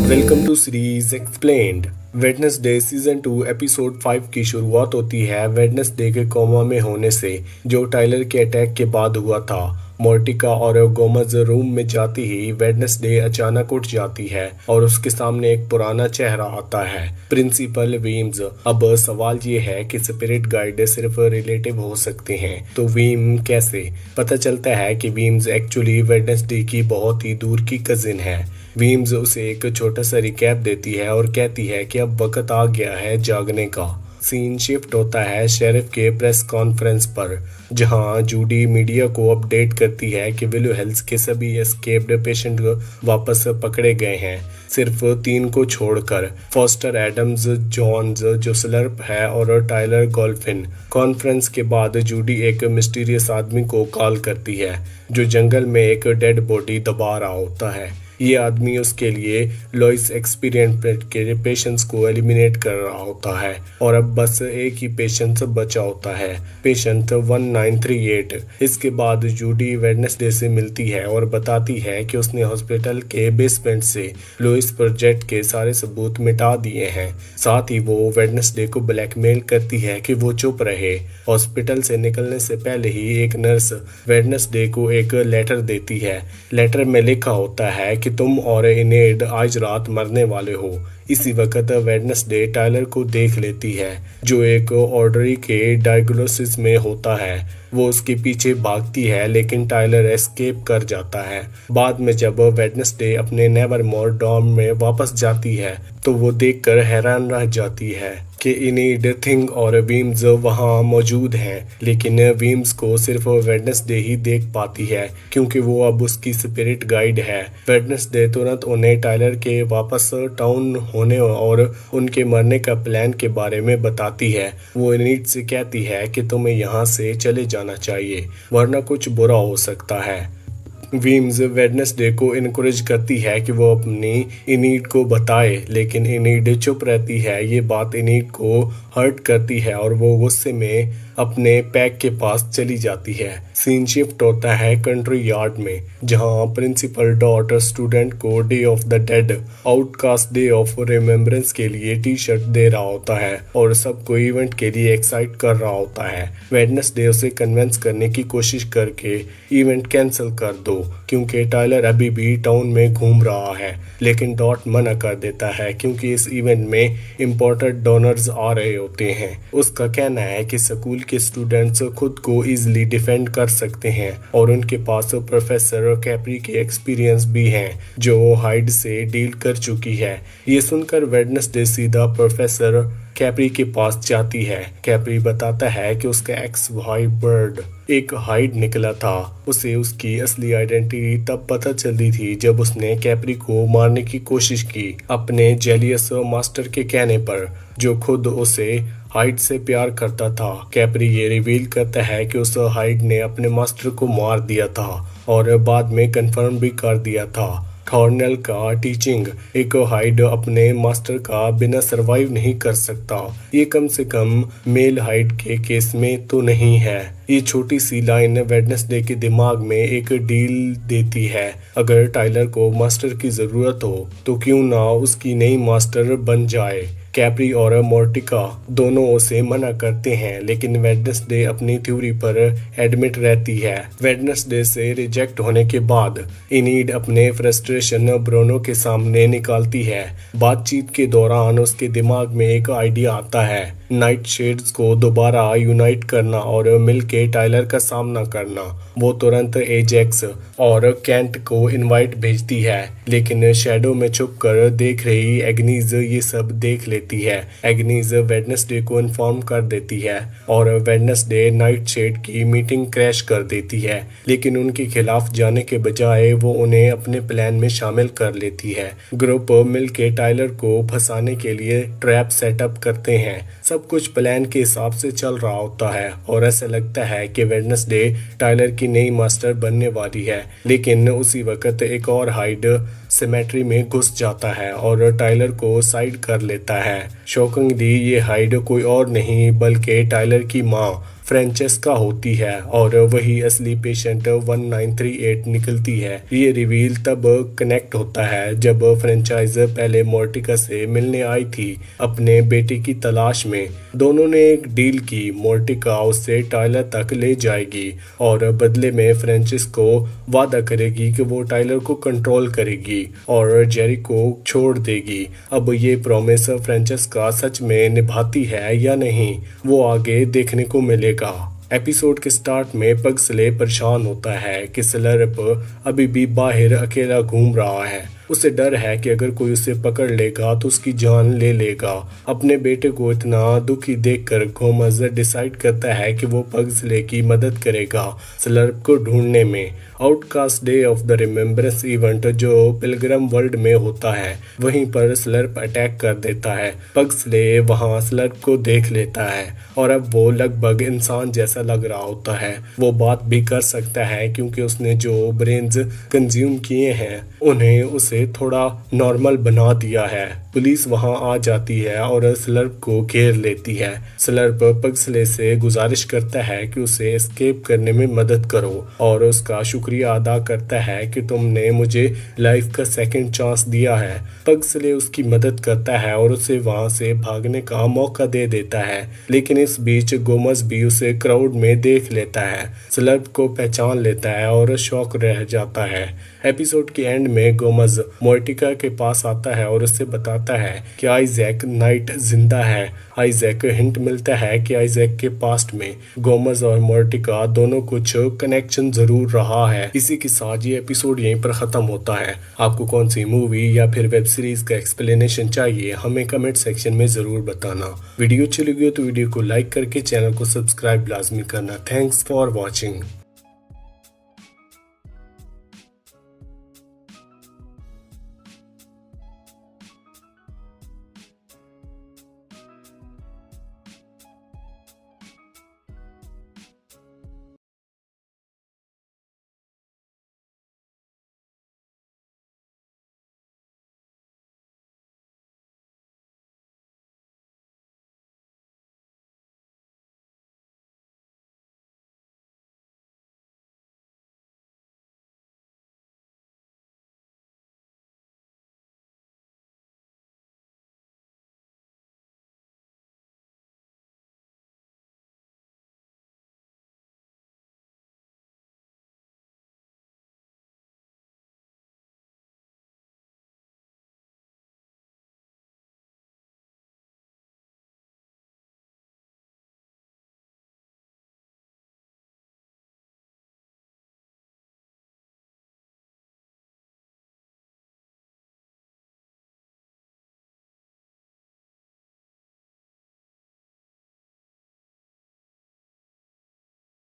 Welcome to series explained. Wednesday season 2 episode 5 की शुरुआत होती है वेडनेसडे के कोमा में होने से, जो टाइलर के अटैक के बाद हुआ था। मोर्टिका और गोमज रूम में जाती ही वेडनेसडे अचानक उठ जाती है और उसके सामने एक पुराना चेहरा आता है, प्रिंसिपल वीम्स। अब सवाल ये है कि स्पिरिट गाइड सिर्फ रिलेटिव हो सकते हैं, तो वीम कैसे? पता चलता है कि वीम्स एक्चुअली वेडनेसडे की बहुत ही दूर की कजिन है। वीम्स उसे एक छोटा सा रिकैप देती है और कहती है कि अब वक्त आ गया है जागने का। सीन शिफ्ट होता है शेरिफ के प्रेस कॉन्फ्रेंस पर, जहां जूडी मीडिया को अपडेट करती है कि विलो हेल्थ के सभी एस्केप्ड पेशेंट वापस पकड़े गए हैं, सिर्फ 3 को छोड़कर, फॉस्टर एडम्स, जॉन्स जो स्लर्प है और टाइलर गोल्फिन। कॉन्फ्रेंस के बाद जूडी एक मिस्टीरियस आदमी को कॉल करती है जो जंगल में एक डेड बॉडी दबा रहा होता है। ये आदमी उसके लिए लॉइस एक्सपीरियंस के पेशेंट्स को एलिमिनेट कर रहा होता है और अब बस एक ही पेशेंट बचा होता है, पेशेंट 1938। इसके बाद जूडी वेडनेसडे से मिलती है और बताती है कि उसने हॉस्पिटल के बेसमेंट से लॉइस प्रोजेक्ट के सारे सबूत मिटा दिए हैं। साथ ही वो वेडनेसडे को ब्लैकमेल करती है कि वो चुप रहे। हॉस्पिटल से निकलने से पहले ही एक नर्स वेडनेसडे को एक लेटर देती है। लेटर में लिखा होता है कि तुम और इनेड आज रात मरने वाले हो। इसी वक्त वेडनेसडे टाइलर को देख लेती है, जो एक ऑर्डरी के डायग्नोसिस में होता है। वो उसके पीछे भागती है लेकिन टाइलर एस्केप कर जाता है। बाद में जब वेडनेसडे अपने नेवरमोर डॉर्म में वापस जाती है तो वो देखकर हैरान रह जाती है कि इनेड, थिंग और वीम्स वहाँ मौजूद हैं, लेकिन वीम्स को सिर्फ वेडनेसडे ही देख पाती है क्योंकि वो अब उसकी स्पिरिट गाइड है। वेडनेसडे तुरंत उन्हें टाइलर के वापस टाउन होने और उनके मरने का प्लान के बारे में बताती है। वो इनेड से कहती है कि तुम्हें यहाँ से चले जाना चाहिए वरना कुछ बुरा हो सकता है। वीम्स वेडनेसडे को इनकरेज करती है कि वो अपनी इनीड को बताए, लेकिन इनीड चुप रहती है। ये बात इनीड को हर्ट करती है और वो गुस्से में अपने पैक के पास चली जाती है। सीन शिफ्ट होता है कंट्री यार्ड में, जहां प्रिंसिपल डॉट स्टूडेंट को day of the dead, outcast day of remembrance के लिए टी शर्ट दे रहा होता है और सबको इवेंट के लिए एक्साइट कर रहा होता है। वेडनेसडे उसे कन्विंस करने की कोशिश करके इवेंट कैंसिल कर दो क्योंकि टाइलर अभी भी टाउन में घूम रहा है, लेकिन डॉट मना कर देता है क्योंकि इस इवेंट में इम्पोर्टेंट डोनर्स आ रहे होते हैं। उसका कहना है कि स्कूल के स्टूडेंट्स खुद को इजीली डिफेंड कर सकते हैं और उनके पास प्रोफेसर कैप्री के एक्सपीरियंस भी हैं जो हाइड से डील कर चुकी है। ये सुनकर वेडनेसडे सीधा प्रोफेसर कैप्री के पास जाती है। कैप्री बताता है कि उसका एक्स वाइफ बर्ड एक हाइड निकला था। उसे उसकी असली आइडेंटिटी तब पता चली थी जब उसने कैप्री को मारने की कोशिश की, अपने जेलियस मास्टर के कहने पर, जो खुद उसे हाइड से प्यार करता था। कैप्री ये रिवील करता है कि उस हाइड ने अपने मास्टर को मार दिया था और बाद में कंफर्म भी कर दिया था। थॉर्नेल का टीचिंग, एक हाइड अपने मास्टर का बिना सरवाइव नहीं कर सकता। ये कम से कम मेल हाइड के केस में तो नहीं है। ये छोटी सी लाइन वेडनेसडे के दिमाग में एक डील देती है। अगर टाइलर को मास्टर की जरूरत हो तो क्यों ना उसकी नई मास्टर बन जाए। कैप्री और मोर्टिका दोनों उसे मना करते हैं, लेकिन वेडनेसडे अपनी थ्योरी पर एडमिट रहती है। वेडनेसडे से रिजेक्ट होने के बाद इनीड अपने फ्रस्ट्रेशन ब्रोनो के सामने निकालती है। बातचीत के दौरान उसके दिमाग में एक आइडिया आता है, नाइट शेड्स को दोबारा यूनाइट करना और मिलके टाइलर का सामना करना। वो तुरंत एजेक्स और कैंट को इनवाइट भेजती है, लेकिन शैडो में छुपकर देख रही एग्नीज ये सब देख लेती है। एग्नीज वेडनेसडे को इन्फॉर्म कर देती है और वेडनेसडे नाइट शेड की मीटिंग क्रैश कर देती है, लेकिन उनके खिलाफ जाने के बजाय वो उन्हें अपने प्लान में शामिल कर लेती है। ग्रुप मिलके टाइलर को फंसाने के लिए ट्रैप सेटअप करते हैं। सब कुछ प्लान के हिसाब से चल रहा होता है और ऐसा लगता है कि वेडनेसडे टाइलर की नई मास्टर बनने वाली है, लेकिन उसी वक्त एक और हाइड सिमेट्री में घुस जाता है और टाइलर को साइड कर लेता है। शॉकिंगली ये हाइड कोई और नहीं बल्कि टाइलर की माँ फ्रेंचेस्का होती है और वही असली पेशेंट 1938 निकलती है। ये रिवील तब कनेक्ट होता है जब फ्रेंचाइज पहले मोर्टिका से मिलने आई थी अपने बेटे की तलाश में। दोनों ने एक डील की, मोर्टिका उसे टाइलर तक ले जाएगी और बदले में फ्रेंचिस्को वादा करेगी कि वो टाइलर को कंट्रोल करेगी और जेरी को छोड़ देगी। अब ये प्रॉमिस फ्रेंचेस्का सच में निभाती है या नहीं, वो आगे देखने को मिलेगा। एपिसोड के स्टार्ट में पग्सले परेशान होता है कि स्लर्प अभी भी बाहर अकेला घूम रहा है। उसे डर है कि अगर कोई उसे पकड़ लेगा तो उसकी जान ले लेगा। अपने बेटे को इतना दुखी देखकर गोमज डिसाइड करता है कि वो पग्सले की मदद करेगा स्लर्प को ढूंढने में। Outcast day of the remembrance event जो पिलग्रम वर्ल्ड में होता है, वहीं पर स्लर्प अटैक कर देता है। पग्सले वहां स्लर्प को देख लेता है और अब वो लगभग इंसान जैसा लग रहा होता है। वो बात भी कर सकता है क्योंकि उसने जो ब्रेन्स कंज्यूम किए हैं उन्हें उसे थोड़ा नॉर्मल बना दिया है। पुलिस वहां आ जाती है और स्लर्प को घेर लेती है। स्लर्प पग्सले से गुजारिश करता है कि उसे एस्केप करने में मदद करो और उसका शुक्रिया अदा करता है कि तुमने मुझे लाइफ का सेकंड चांस दिया है। पग्सले उसकी मदद करता है और उसे वहां से भागने का मौका दे देता है, लेकिन इस बीच गोमज भी उसे क्राउड में देख लेता है, स्लर्प को पहचान लेता है और शॉक रह जाता है। एपिसोड के एंड में गोमज मोर्टिका के पास आता है और उससे बताता है कि आइजैक नाइट जिंदा है। आइजैक हिंट मिलता है कि आइजैक के पास्ट में गोमज और मोर्टिका दोनों कुछ कनेक्शन जरूर रहा है। इसी के साथ ये एपिसोड यहीं पर खत्म होता है। आपको कौन सी मूवी या फिर वेब सीरीज का एक्सप्लेनेशन चाहिए, हमें कमेंट सेक्शन में जरूर बताना। वीडियो अच्छी लगी हो तो वीडियो को लाइक करके चैनल को सब्सक्राइब लाजमी करना। Thanks for watching.